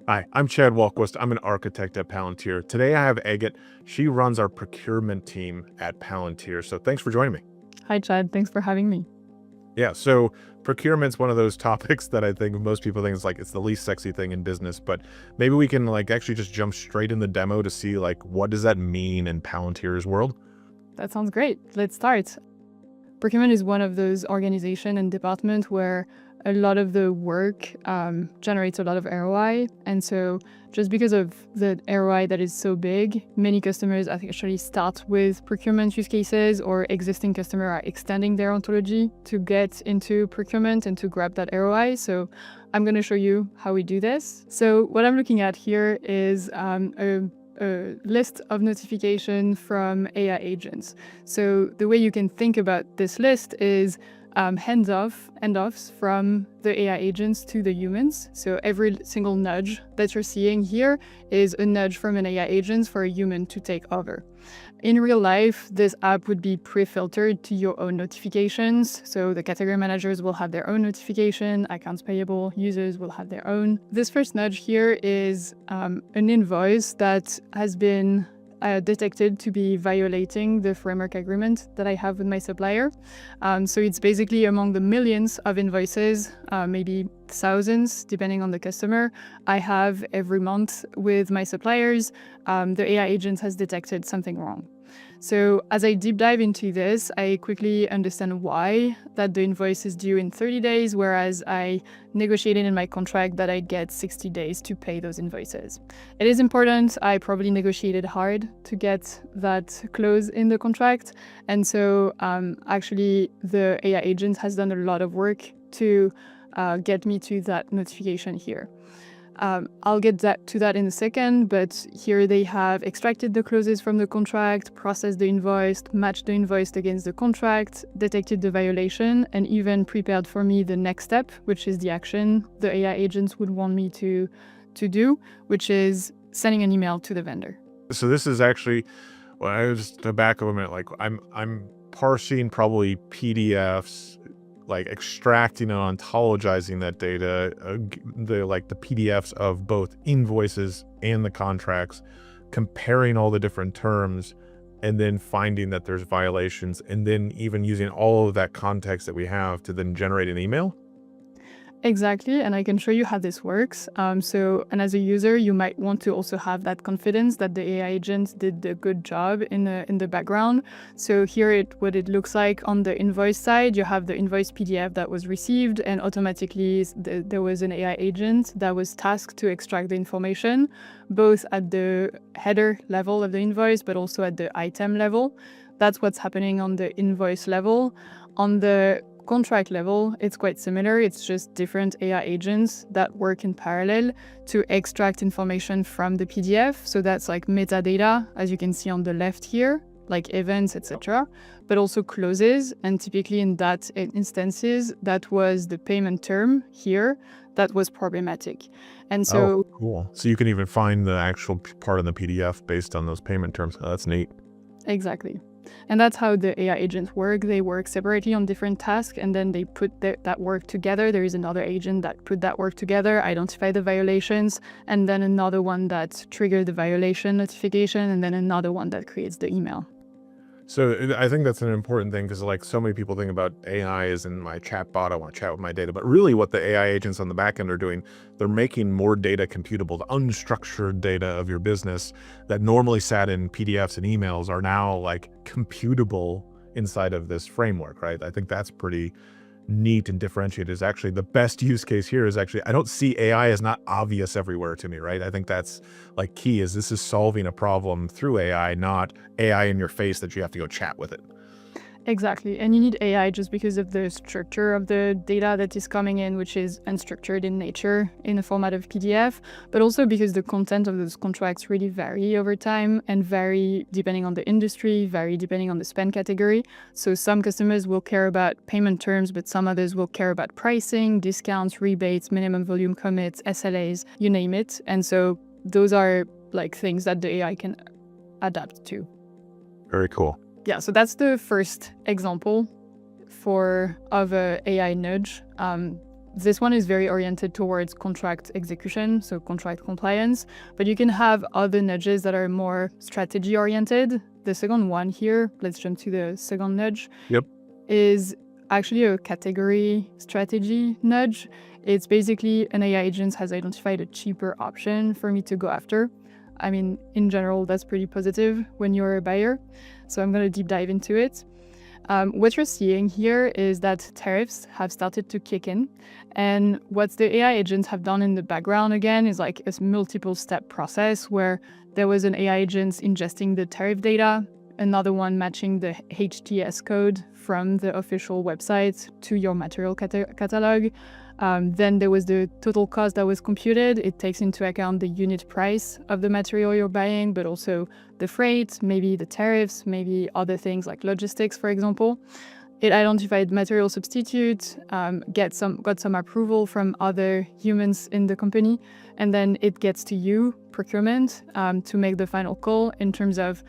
Hi, I'm Chad Wahlquist. I'm an architect at Palantir. Today I have Agathe. She runs our procurement team at Palantir. So thanks for joining me. Hi, Chad. Thanks for having me. Yeah, so procurement's one of those topics that I think most people think is like it's the least sexy thing in business, but maybe we can like actually just jump straight in the demo to see like what does that mean in Palantir's world? That sounds great. Let's start. Procurement is one of those organizations and departments where a lot of the work generates a lot of ROI. And so just because of the ROI that is so big, many customers actually start with procurement use cases, or existing customers are extending their ontology to get into procurement and to grab that ROI. So I'm going to show you how we do this. So what I'm looking at here is a list of notification from AI agents. So the way you can think about this list is handoffs from the AI agents to the humans. So every single nudge that you're seeing here is a nudge from an AI agent for a human to take over. In real life, this app would be pre-filtered to your own notifications. So the category managers will have their own notification, accounts payable users will have their own. This first nudge here is an invoice that has been detected to be violating the framework agreement that I have with my supplier. So it's basically among the millions of invoices, maybe thousands, depending on the customer, I have every month with my suppliers. The AI agent has detected something wrong. So as I deep dive into this, I quickly understand why that the invoice is due in 30 days, whereas I negotiated in my contract that I get 60 days to pay those invoices. It is important. I probably negotiated hard to get that clause in the contract. And so actually the AI agent has done a lot of work to get me to that notification here. I'll get to that in a second, but here they have extracted the clauses from the contract, processed the invoice, matched the invoice against the contract, detected the violation, and even prepared for me the next step, which is the action the AI agents would want me to do, which is sending an email to the vendor. So this is actually, well, I was to back up a minute, like I'm parsing probably PDFs, like extracting and ontologizing that data, the PDFs of both invoices and the contracts, comparing all the different terms, and then finding that there's violations, and then even using all of that context that we have to then generate an email. Exactly, and I can show you how this works. And as a user, you might want to also have that confidence that the AI agent did a good job in the background. So here, what it looks like on the invoice side, you have the invoice PDF that was received, and automatically there was an AI agent that was tasked to extract the information, both at the header level of the invoice, but also at the item level. That's what's happening on the invoice level. On the contract level, it's quite similar. It's just different AI agents that work in parallel to extract information from the PDF. So that's like metadata, as you can see on the left here, like events, etc., but also clauses. And typically in that instances, that was the payment term here that was problematic. And so, cool. So you can even find the actual part in the PDF based on those payment terms. Oh, that's neat. Exactly. And that's how the AI agents work. They work separately on different tasks, and then they put that work together. There is another agent that put that work together, identify the violations, and then another one that triggers the violation notification, and then another one that creates the email. So I think that's an important thing, because like so many people think about AI as in my chat bot, I want to chat with my data, but really what the AI agents on the back end are doing, they're making more data computable. The unstructured data of your business that normally sat in PDFs and emails are now like computable inside of this framework, right? I think that's pretty neat and differentiated. Is actually the best use case here is actually, I don't see AI as not obvious everywhere to me, right? I think that's like key, is this is solving a problem through AI, not AI in your face that you have to go chat with it. Exactly. And you need AI just because of the structure of the data that is coming in, which is unstructured in nature in the format of PDF, but also because the content of those contracts really vary over time and vary depending on the industry, vary depending on the spend category. So some customers will care about payment terms, but some others will care about pricing, discounts, rebates, minimum volume commits, SLAs, you name it. And so those are like things that the AI can adapt to. Very cool. Yeah, so that's the first example of a AI nudge. this one is very oriented towards contract execution, so contract compliance, but you can have other nudges that are more strategy oriented. The second one here, let's jump to the second nudge, is actually a category strategy nudge. It's basically an AI agent has identified a cheaper option for me to go after. I mean, in general, that's pretty positive when you're a buyer. So I'm going to deep dive into it. What you're seeing here is that tariffs have started to kick in. And what the AI agents have done in the background, again, is like a multiple step process where there was an AI agent ingesting the tariff data, another one matching the HTS code from the official website to your material catalog. Then there was the total cost that was computed. It takes into account the unit price of the material you're buying, but also the freight, maybe the tariffs, maybe other things like logistics, for example. It identified material substitute, got some approval from other humans in the company, and then it gets to you, procurement, to make the final call in terms of,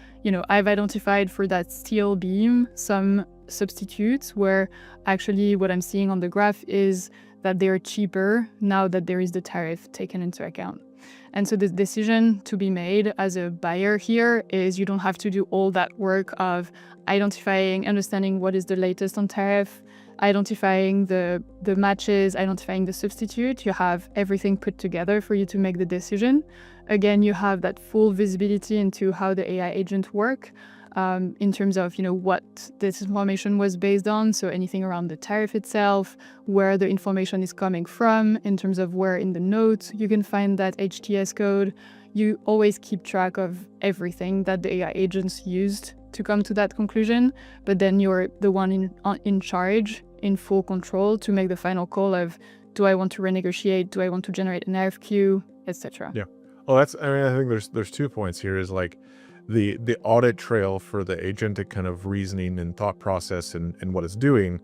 I've identified for that steel beam some substitutes where actually what I'm seeing on the graph is that they're cheaper now that there is the tariff taken into account. And so the decision to be made as a buyer here is you don't have to do all that work of identifying, understanding what is the latest on tariff, identifying the matches, identifying the substitute. You have everything put together for you to make the decision. Again, you have that full visibility into how the AI agent work. In terms of what this information was based on, so anything around the tariff itself, where the information is coming from, in terms of where in the notes you can find that HTS code. You always keep track of everything that the AI agents used to come to that conclusion, but then you're the one in charge, in full control to make the final call of, do I want to renegotiate, do I want to generate an RFQ, etc. Yeah. Well, I think there's 2 points here is like, the audit trail for the agentic kind of reasoning and thought process and what it's doing,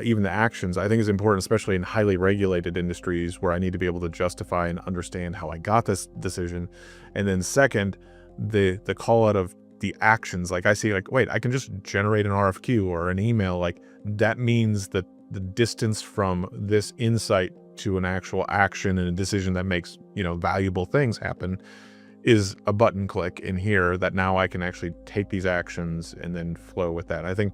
even the actions, I think is important, especially in highly regulated industries where I need to be able to justify and understand how I got this decision. And then second, the call out of the actions, like I see like, wait, I can just generate an RFQ or an email. Like that means that the distance from this insight to an actual action and a decision that makes, valuable things happen is a button click in here that now I can actually take these actions and then flow with that. I think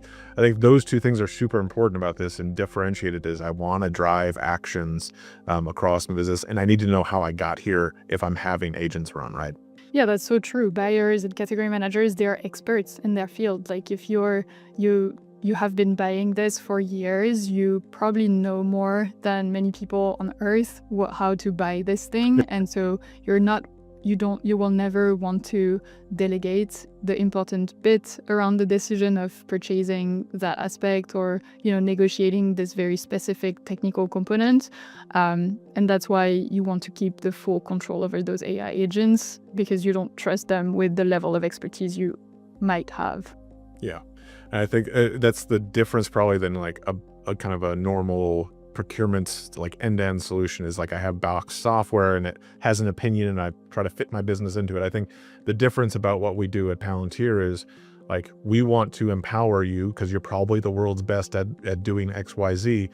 those two things are super important about this, and differentiated is I want to drive actions across my business, and I need to know how I got here if I'm having agents run, right? Yeah, that's so true. Buyers and category managers, they're experts in their field. Like if you have been buying this for years, you probably know more than many people on earth how to buy this thing. And so you will never want to delegate the important bit around the decision of purchasing that aspect or, negotiating this very specific technical component. And that's why you want to keep the full control over those AI agents, because you don't trust them with the level of expertise you might have. Yeah. And I think that's the difference probably than like a kind of a normal procurement like end-to-end solution is like I have box software and it has an opinion and I try to fit my business into it. I think the difference about what we do at Palantir is like we want to empower you because you're probably the world's best at doing XYZ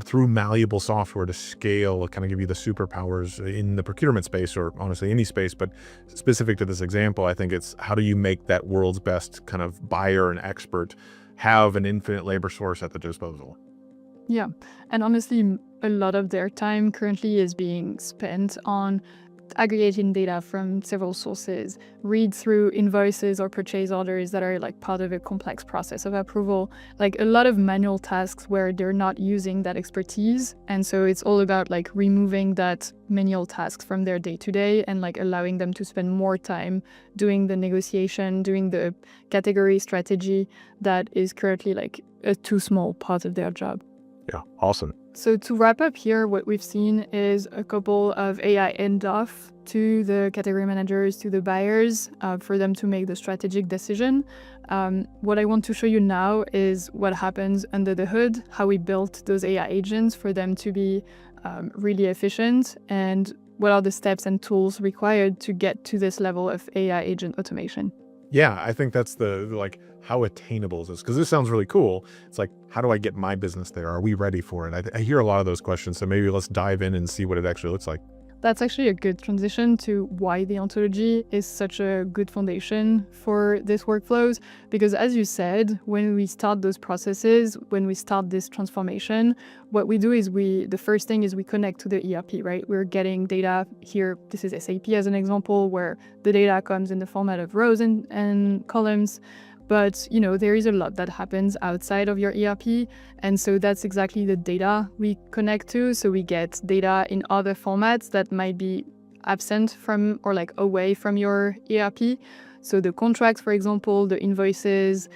through malleable software to scale, kind of give you the superpowers in the procurement space or honestly any space. But specific to this example, I think it's how do you make that world's best kind of buyer and expert have an infinite labor source at the disposal? Yeah, and honestly, a lot of their time currently is being spent on aggregating data from several sources, read through invoices or purchase orders that are like part of a complex process of approval, like a lot of manual tasks where they're not using that expertise. And so it's all about like removing that manual tasks from their day-to-day and like allowing them to spend more time doing the negotiation, doing the category strategy that is currently like a too small part of their job. Yeah, awesome. So to wrap up here, what we've seen is a couple of AI handoff to the category managers, to the buyers, for them to make the strategic decision. What I want to show you now is what happens under the hood, how we built those AI agents for them to be really efficient, and what are the steps and tools required to get to this level of AI agent automation. Yeah, I think that's the how attainable is this? Because this sounds really cool. It's like, how do I get my business there? Are we ready for it? I hear a lot of those questions. So maybe let's dive in and see what it actually looks like. That's actually a good transition to why the ontology is such a good foundation for these workflows. Because as you said, when we start those processes, when we start this transformation, what we do is the first thing is we connect to the ERP, right? We're getting data here. This is SAP as an example, where the data comes in the format of rows and columns. But, there is a lot that happens outside of your ERP. And so that's exactly the data we connect to. So we get data in other formats that might be absent from or like away from your ERP. So the contracts, for example, the invoices,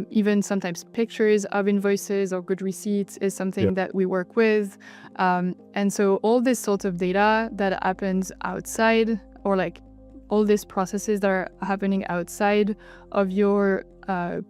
even sometimes pictures of invoices or good receipts is something that we work with. And so all this sort of data that happens outside, or like all these processes that are happening outside of your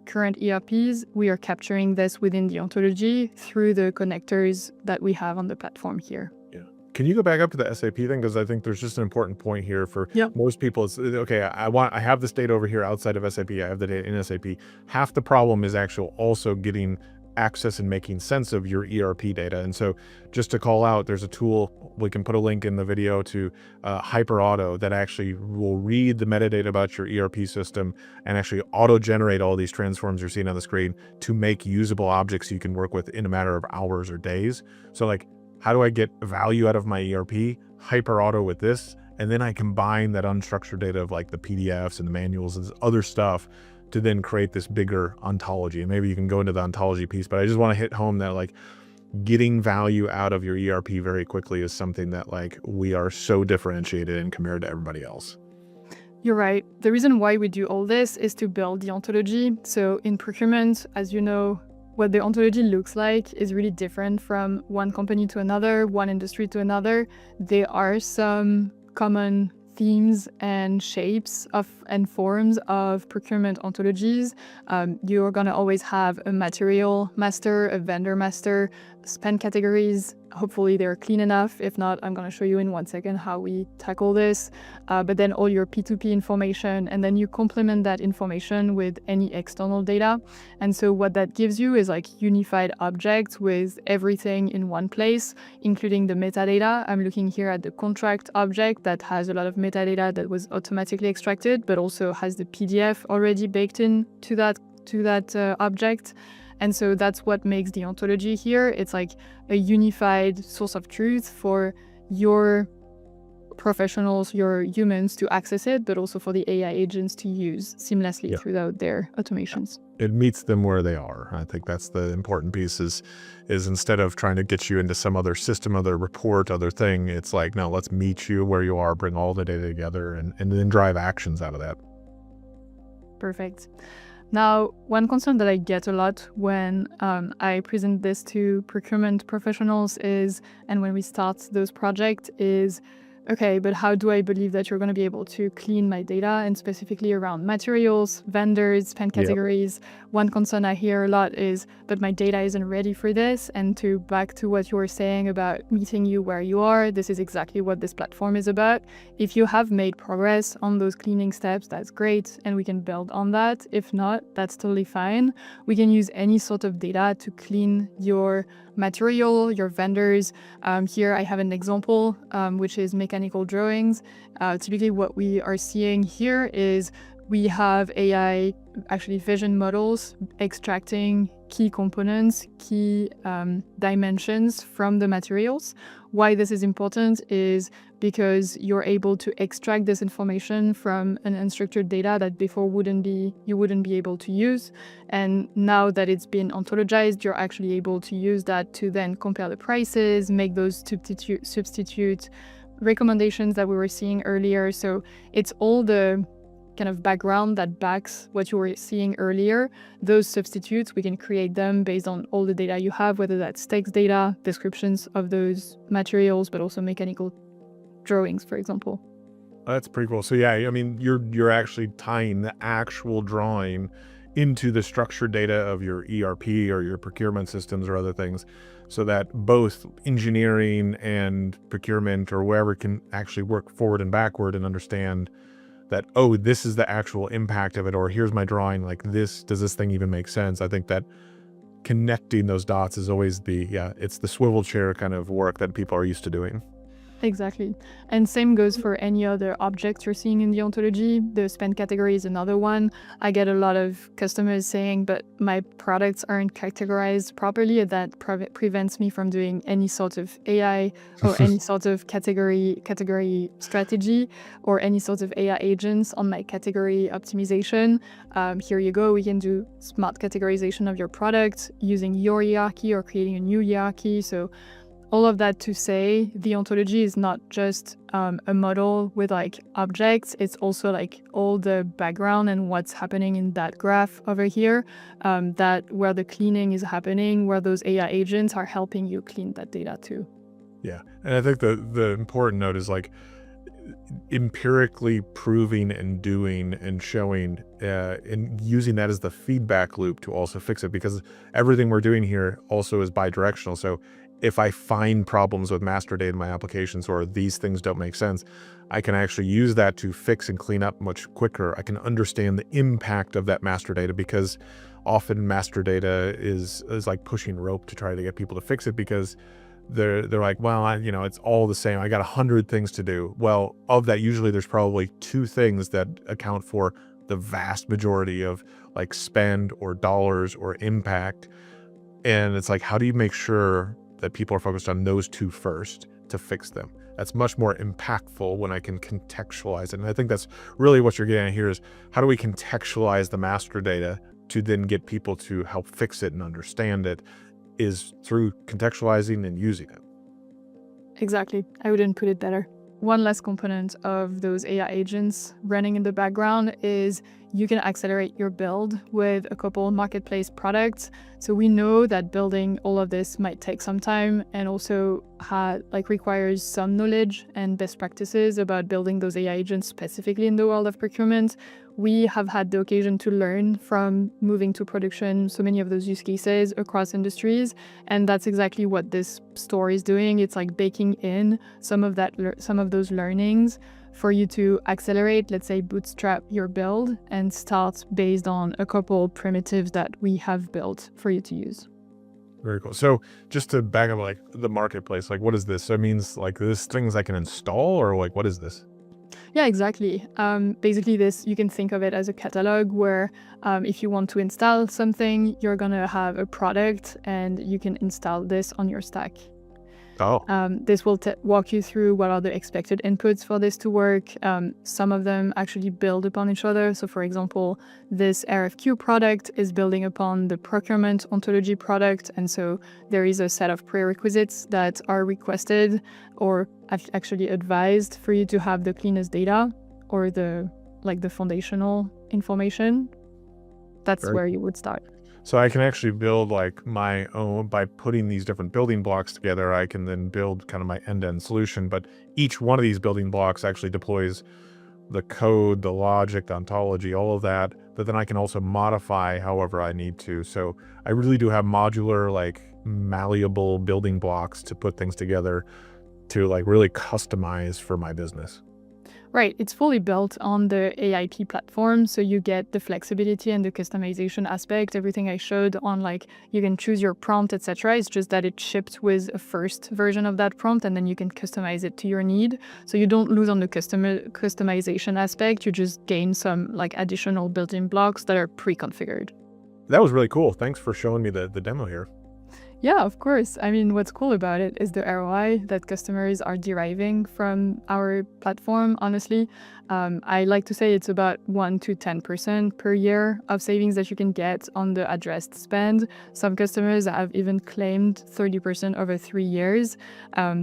current ERPs, we are capturing this within the ontology through the connectors that we have on the platform here. Yeah. Can you go back up to the SAP thing? Because I think there's just an important point here for most people. It's okay, I have this data over here outside of SAP. I have the data in SAP. Half the problem is actually also getting access and making sense of your ERP data. And so just to call out, there's a tool, we can put a link in the video to HyperAuto that actually will read the metadata about your ERP system and actually auto-generate all these transforms you're seeing on the screen to make usable objects you can work with in a matter of hours or days. So like, how do I get value out of my ERP? HyperAuto with this, and then I combine that unstructured data of like the PDFs and the manuals and this other stuff to then create this bigger ontology. And maybe you can go into the ontology piece, but I just want to hit home that like getting value out of your ERP very quickly is something that like we are so differentiated in compared to everybody else. You're right. The reason why we do all this is to build the ontology. So in procurement, as you know, what the ontology looks like is really different from one company to another, one industry to another. There are some common themes and shapes and forms of procurement ontologies. You're going to always have a material master, a vendor master, spend categories. Hopefully they're clean enough. If not, I'm going to show you in 1 second how we tackle this. But then all your P2P information, and then you complement that information with any external data. And so what that gives you is like unified objects with everything in one place, including the metadata. I'm looking here at the contract object that has a lot of metadata that was automatically extracted, but also has the PDF already baked in to that object. And so that's what makes the ontology here. It's like a unified source of truth for your professionals, your humans to access it, but also for the AI agents to use seamlessly throughout their automations. It meets them where they are. I think that's the important piece is instead of trying to get you into some other system, other report, other thing, it's like, no, let's meet you where you are, bring all the data together and then drive actions out of that. Perfect. Now, one concern that I get a lot when I present this to procurement professionals and when we start those projects is, okay, but how do I believe that you're going to be able to clean my data, and specifically around materials, vendors, spend categories? One concern I hear a lot is, but my data isn't ready for this. And back to what you were saying about meeting you where you are, this is exactly what this platform is about. If you have made progress on those cleaning steps, that's great, and we can build on that. If not, that's totally fine. We can use any sort of data to clean your material, your vendors. Here I have an example, which is mechanical drawings. Typically what we are seeing here is we have AI, actually vision models, extracting key components, key dimensions from the materials. Why this is important is because you're able to extract this information from an unstructured data that before you wouldn't be able to use. And now that it's been ontologized, you're actually able to use that to then compare the prices, make those substitute recommendations that we were seeing earlier. So it's all the kind of background that backs what you were seeing earlier. Those substitutes, we can create them based on all the data you have, whether that's text data, descriptions of those materials, but also mechanical drawings, for example. That's pretty cool. So yeah, I mean, you're actually tying the actual drawing into the structured data of your ERP or your procurement systems or other things, so that both engineering and procurement or wherever can actually work forward and backward and understand that, oh, this is the actual impact of it, or here's my drawing, like this, does this thing even make sense? I think that connecting those dots is always it's the swivel chair kind of work that people are used to doing. Exactly. And same goes for any other objects you're seeing in the ontology. The spend category is another one. I get a lot of customers saying, but my products aren't categorized properly, and that prevents me from doing any sort of AI or any sort of category strategy or any sort of AI agents on my category optimization. Here you go. We can do smart categorization of your product using your hierarchy or creating a new hierarchy. So all of that to say, the ontology is not just a model with like objects, it's also like all the background and what's happening in that graph over here, that where the cleaning is happening, where those AI agents are helping you clean that data too. Yeah. And I think the important note is like empirically proving and doing and showing and using that as the feedback loop to also fix it, because everything we're doing here also is bidirectional. So if I find problems with master data in my applications, or these things don't make sense, I can actually use that to fix and clean up much quicker. I can understand the impact of that master data, because often master data is like pushing rope to try to get people to fix it, because they're like, well, it's all the same. I got 100 things to do. Well, of that, usually there's probably 2 things that account for the vast majority of like spend or dollars or impact. And it's like, how do you make sure that people are focused on those 2 first to fix them? That's much more impactful when I can contextualize it. And I think that's really what you're getting at here, is how do we contextualize the master data to then get people to help fix it and understand it, is through contextualizing and using it. Exactly. I wouldn't put it better. One last component of those AI agents running in the background is you can accelerate your build with a couple marketplace products. So we know that building all of this might take some time, and also requires some knowledge and best practices about building those AI agents specifically in the world of procurement. We have had the occasion to learn from moving to production so many of those use cases across industries, and that's exactly what this store is doing. It's like baking in some of those learnings for you to accelerate, let's say, bootstrap your build and start based on a couple primitives that we have built for you to use. Very cool. So just to back up, like the marketplace, like what is this? So it means like this things I can install, or like what is this? Yeah, exactly. Basically, this, you can think of it as a catalog where if you want to install something, you're going to have a product and you can install this on your stack. Oh, This will walk you through what are the expected inputs for this to work. Some of them actually build upon each other. So for example, this RFQ product is building upon the procurement ontology product. And so there is a set of prerequisites that are requested or actually advised for you to have the cleanest data, or the foundational information. That's where you would start. so I can actually build like my own by putting these different building blocks together. I can then build kind of my end-to-end solution, but each one of these building blocks actually deploys the code, the logic, the ontology, all of that then I can also modify however I need to. So I really do have modular, like malleable building blocks to put things together to like really customize for my business. Right, it's fully built on the AIP platform, so you get the flexibility and the customization aspect. Everything I showed on, like, you can choose your prompt, etc. It's just that it's shipped with a first version of that prompt, and then you can customize it to your need. So you don't lose on the customization aspect. You just gain some like additional built-in blocks that are pre-configured. That was really cool. Thanks for showing me the demo here. Yeah, of course. I mean, what's cool about it is the ROI that customers are deriving from our platform, honestly. I like to say it's about 1 to 10% per year of savings that you can get on the addressed spend. Some customers have even claimed 30% over 3 years.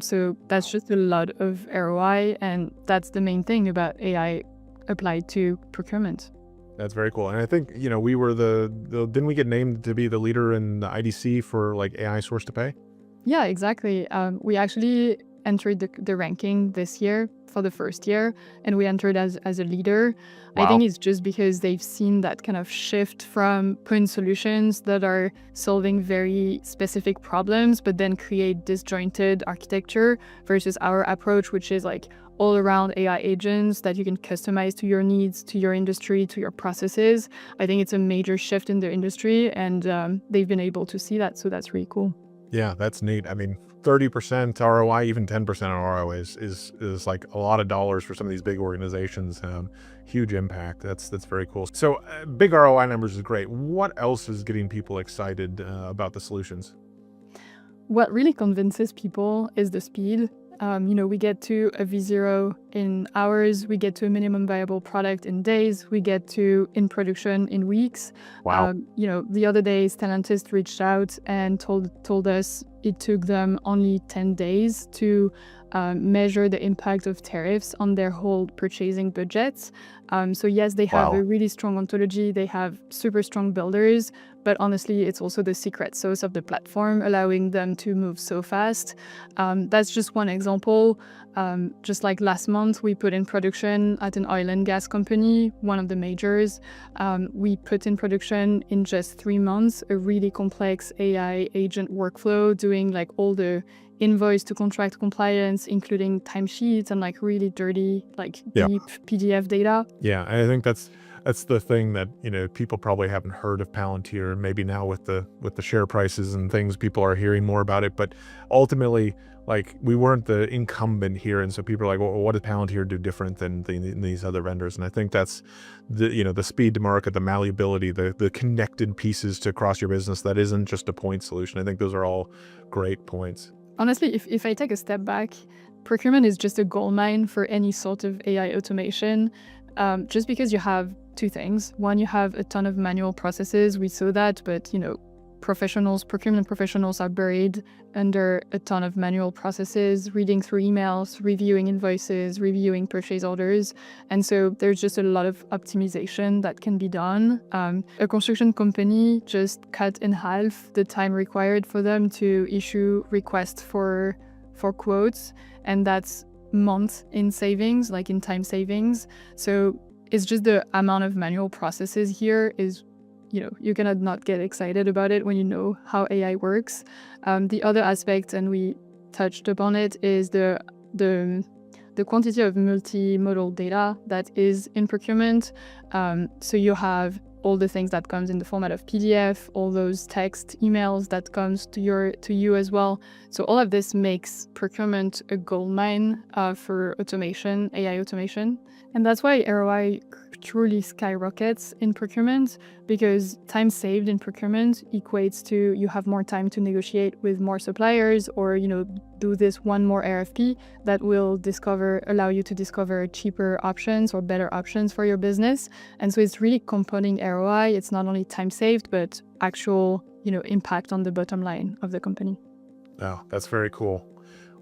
So that's just a lot of ROI, and that's the main thing about AI applied to procurement. That's very cool. And I think, we were didn't we get named to be the leader in the IDC for like AI source to pay? Yeah, exactly. We actually entered the ranking this year for the first year, and we entered as a leader. Wow. I think it's just because they've seen that kind of shift from point solutions that are solving very specific problems, but then create disjointed architecture versus our approach, which is like all around AI agents that you can customize to your needs, to your industry, to your processes. I think it's a major shift in the industry, and they've been able to see that. So that's really cool. Yeah, that's neat. I mean, 30% ROI, even 10% ROI is like a lot of dollars for some of these big organizations. Huge impact. That's very cool. So big ROI numbers is great. What else is getting people excited about the solutions? What really convinces people is the speed. We get to a V0 in hours, we get to a minimum viable product in days, we get to in production in weeks. Wow. The other day, Stellantis reached out and told us it took them only 10 days to measure the impact of tariffs on their whole purchasing budgets. So yes, they have Wow. a really strong ontology, they have super strong builders, but honestly, it's also the secret sauce of the platform, allowing them to move so fast. That's just one example. Just like last month, we put in production at an oil and gas company, one of the majors. We put in production in just 3 months a really complex AI agent workflow, doing like all the invoice to contract compliance, including timesheets and like really dirty, like Yeah. deep PDF data. Yeah, I think that's the thing that people probably haven't heard of Palantir. Maybe now with the share prices and things, people are hearing more about it. But ultimately, like, we weren't the incumbent here, and so people are like, well, what does Palantir do different than these other vendors? And I think that's the speed to market, the malleability, the connected pieces to across your business. That isn't just a point solution. I think those are all great points. Honestly, if I take a step back, procurement is just a goldmine for any sort of AI automation, just because you have two things. One, you have a ton of manual processes. We saw that, but procurement professionals are buried under a ton of manual processes, reading through emails, reviewing invoices, reviewing purchase orders. And so there's just a lot of optimization that can be done. A construction company just cut in half the time required for them to issue requests for quotes, and that's months in savings, like in time savings. So it's just the amount of manual processes here is, you cannot not get excited about it when you know how AI works. The other aspect, and we touched upon it, is the quantity of multimodal data that is in procurement. So you have all the things that comes in the format of PDF, all those text emails that comes to you as well. So all of this makes procurement a goldmine for automation, AI automation. And that's why ROI truly skyrockets in procurement, because time saved in procurement equates to you have more time to negotiate with more suppliers, or do this one more RFP that will allow you to discover cheaper options or better options for your business. And so it's really compounding ROI. It's not only time saved, but actual impact on the bottom line of the company. Oh, that's very cool.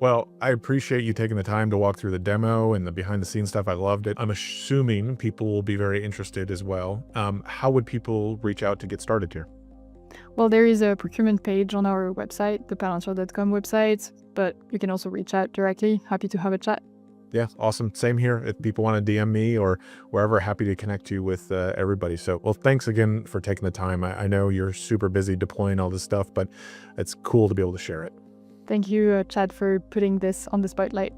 Well, I appreciate you taking the time to walk through the demo and the behind the scenes stuff. I loved it. I'm assuming people will be very interested as well. How would people reach out to get started here? Well, there is a procurement page on our website, the Palantir.com website, but you can also reach out directly. Happy to have a chat. Yeah, awesome. Same here. If people want to DM me or wherever, happy to connect you with everybody. So, well, thanks again for taking the time. I know you're super busy deploying all this stuff, but it's cool to be able to share it. Thank you, Chad, for putting this on the spotlight.